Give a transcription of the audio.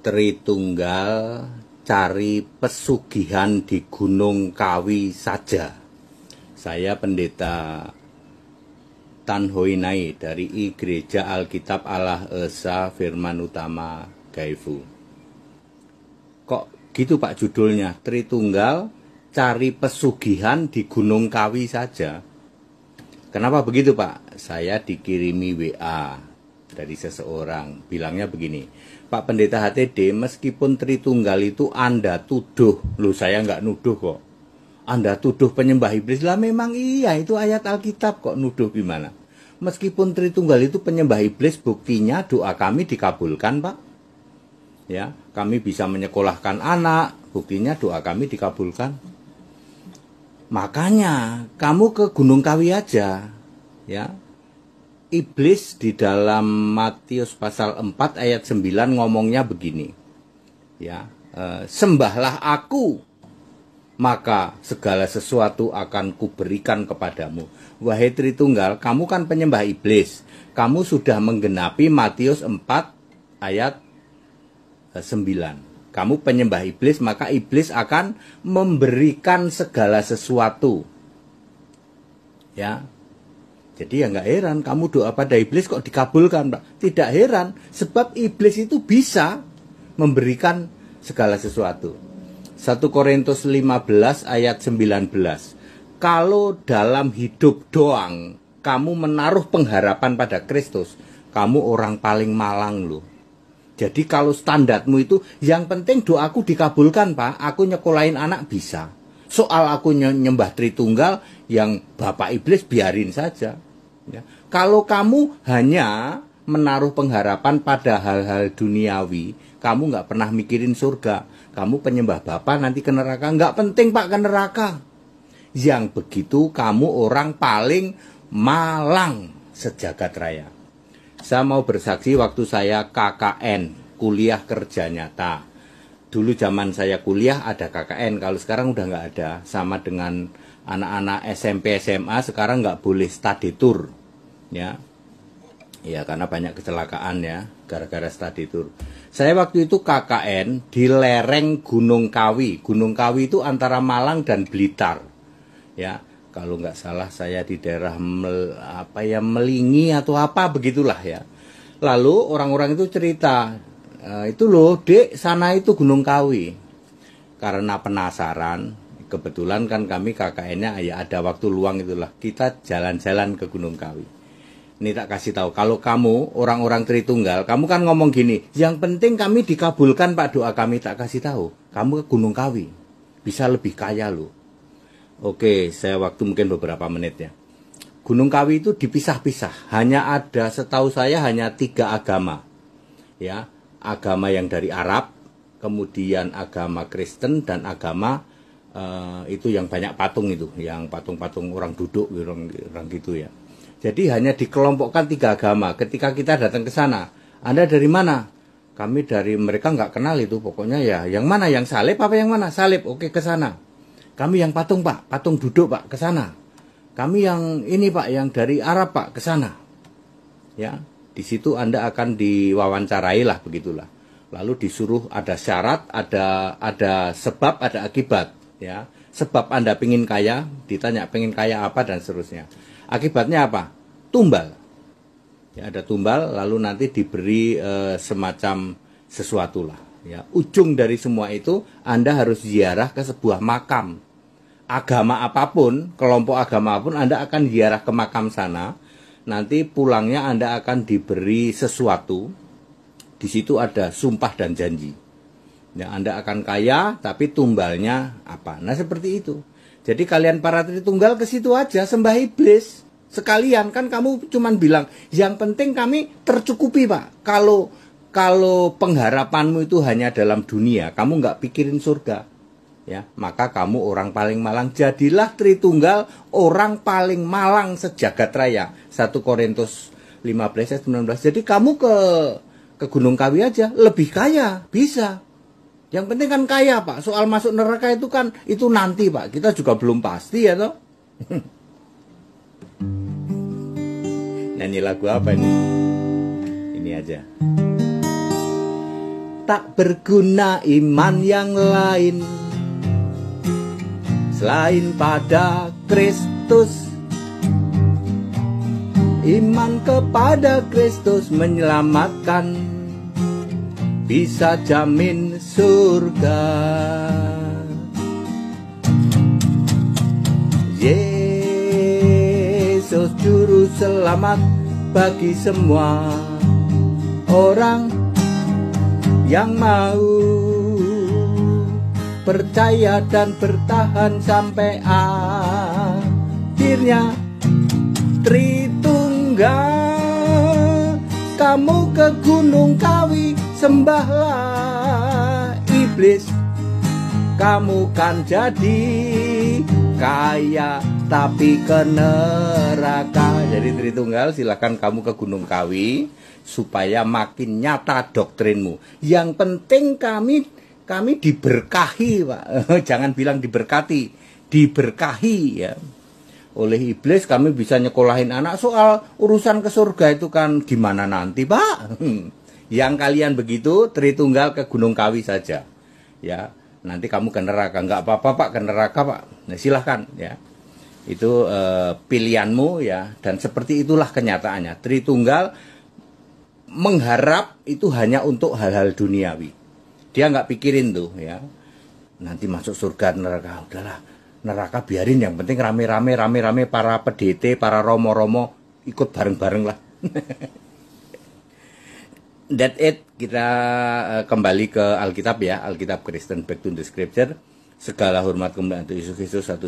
Tritunggal cari pesugihan di Gunung Kawi saja. Saya Pendeta Tan Hoi Nai dari Gereja Alkitab Allah Esa Firman Utama Gaifu. Kok gitu Pak judulnya? Tritunggal cari pesugihan di Gunung Kawi saja. Kenapa begitu Pak? Saya dikirimi WA dari seseorang, bilangnya begini, Pak Pendeta HTD, meskipun Tritunggal itu Anda tuduh, loh saya nggak nuduh kok, Anda tuduh penyembah iblis, lah memang iya, itu ayat Alkitab kok, nuduh gimana? Meskipun Tritunggal itu penyembah iblis, buktinya doa kami dikabulkan Pak. Ya, kami bisa menyekolahkan anak, buktinya doa kami dikabulkan. Makanya kamu ke Gunung Kawi aja, ya. Iblis di dalam Matius pasal 4 ayat 9 ngomongnya begini, ya, sembahlah aku, maka segala sesuatu akan kuberikan kepadamu. Wahai Tritunggal, kamu kan penyembah iblis, kamu sudah menggenapi Matius 4 ayat 9. Kamu penyembah iblis, maka iblis akan memberikan segala sesuatu, ya. Jadi ya nggak heran kamu doa pada iblis kok dikabulkan Pak. Tidak heran, sebab iblis itu bisa memberikan segala sesuatu. 1 Korintus 15 ayat 19. Kalau dalam hidup doang kamu menaruh pengharapan pada Kristus, kamu orang paling malang loh. Jadi kalau standarmu itu yang penting doaku dikabulkan Pak, aku nyekolahin anak bisa. Soal aku nyembah Tritunggal yang Bapak Iblis biarin saja. Ya. Kalau kamu hanya menaruh pengharapan pada hal-hal duniawi, kamu nggak pernah mikirin surga. Kamu penyembah Bapa nanti ke neraka, nggak penting Pak ke neraka. Yang begitu kamu orang paling malang sejagat raya. Saya mau bersaksi waktu saya KKN, kuliah kerja nyata. Dulu zaman saya kuliah ada KKN, kalau sekarang udah nggak ada. Sama dengan anak-anak SMP SMA sekarang nggak boleh study tour, ya, ya karena banyak kecelakaan ya, gara-gara study tour. Saya waktu itu KKN di lereng Gunung Kawi. Gunung Kawi itu antara Malang dan Blitar, ya. Kalau nggak salah saya di daerah Melingi atau apa begitulah ya. Lalu orang-orang itu cerita, itu loh dek sana itu Gunung Kawi. Karena penasaran, kebetulan kan kami KKN-nya ya ada waktu luang itulah, kita jalan-jalan ke Gunung Kawi. Ini tak kasih tahu, kalau kamu orang-orang Tritunggal, kamu kan ngomong gini, yang penting kami dikabulkan Pak doa kami, tak kasih tahu, kamu ke Gunung Kawi, bisa lebih kaya loh. Oke, saya waktu mungkin beberapa menit ya. Gunung Kawi itu dipisah-pisah, hanya ada, setahu saya hanya 3 agama, ya, agama yang dari Arab, kemudian agama Kristen dan agama itu yang banyak patung itu, yang patung-patung orang duduk, orang gitu ya. Jadi hanya dikelompokkan 3 agama. Ketika kita datang ke sana, Anda dari mana? Kami dari, mereka nggak kenal itu, pokoknya ya, yang mana, yang salib apa yang mana? Salib, oke ke sana. Kami yang patung Pak, patung duduk Pak, ke sana. Kami yang ini Pak, yang dari Arab Pak, ke sana. Ya, di situ Anda akan diwawancarai lah, begitulah. Lalu disuruh ada syarat, ada sebab, ada akibat. Ya, sebab Anda pengen kaya, ditanya pengen kaya apa dan seterusnya. Akibatnya apa? Tumbal. Ya, ada tumbal, lalu nanti diberi semacam sesuatu lah. Ya, ujung dari semua itu Anda harus ziarah ke sebuah makam. Agama apapun, kelompok agama apapun, Anda akan ziarah ke makam sana. Nanti pulangnya Anda akan diberi sesuatu. Di situ ada sumpah dan janji. Ya, Anda akan kaya, tapi tumbalnya apa? Nah, seperti itu. Jadi kalian para Tritunggal ke situ aja, sembah iblis. Sekalian, kan kamu cuman bilang, yang penting kami tercukupi Pak. Kalau pengharapanmu itu hanya dalam dunia, kamu nggak pikirin surga, ya, maka kamu orang paling malang. Jadilah Tritunggal orang paling malang sejagat raya. 1 Korintus 15 ayat 19. Jadi kamu ke Gunung Kawi aja, lebih kaya, bisa. Yang penting kan kaya Pak. Soal masuk neraka itu kan itu nanti Pak. Kita juga belum pasti ya toh. Nyanyi lagu apa ini? Ini aja. tak berguna iman yang lain selain pada Kristus. Iman kepada Kristus menyelamatkan, bisa jamin surga. Yesus juru selamat bagi semua orang yang mau percaya dan bertahan sampai akhirnya. Tritunggal, kamu ke Gunung Kawi, sembahlah iblis, kamu kan jadi kaya tapi ke neraka. Jadi Tritunggal, silakan kamu ke Gunung Kawi supaya makin nyata doktrinmu. Yang penting kami diberkahi, Pak. Jangan bilang diberkati, diberkahi ya. Oleh iblis kami bisa nyekolahin anak. Soal urusan ke surga itu kan gimana nanti, Pak? Yang kalian begitu, Tritunggal ke Gunung Kawi saja. Ya, nanti kamu ke neraka. Enggak apa-apa, Pak, ke neraka, Pak. Nah, silahkan ya. Itu pilihanmu ya. Dan seperti itulah kenyataannya. Tritunggal mengharap itu hanya untuk hal-hal duniawi. Dia nggak pikirin tuh ya. Nanti masuk surga neraka, udahlah. Neraka biarin, yang penting rame-rame para pedete, para romo-romo ikut bareng-bareng lah. That's it. Kita kembali ke Alkitab ya, Alkitab Kristen Back to the Scripture. Segala hormat kemuliaan untuk Yesus Kristus satu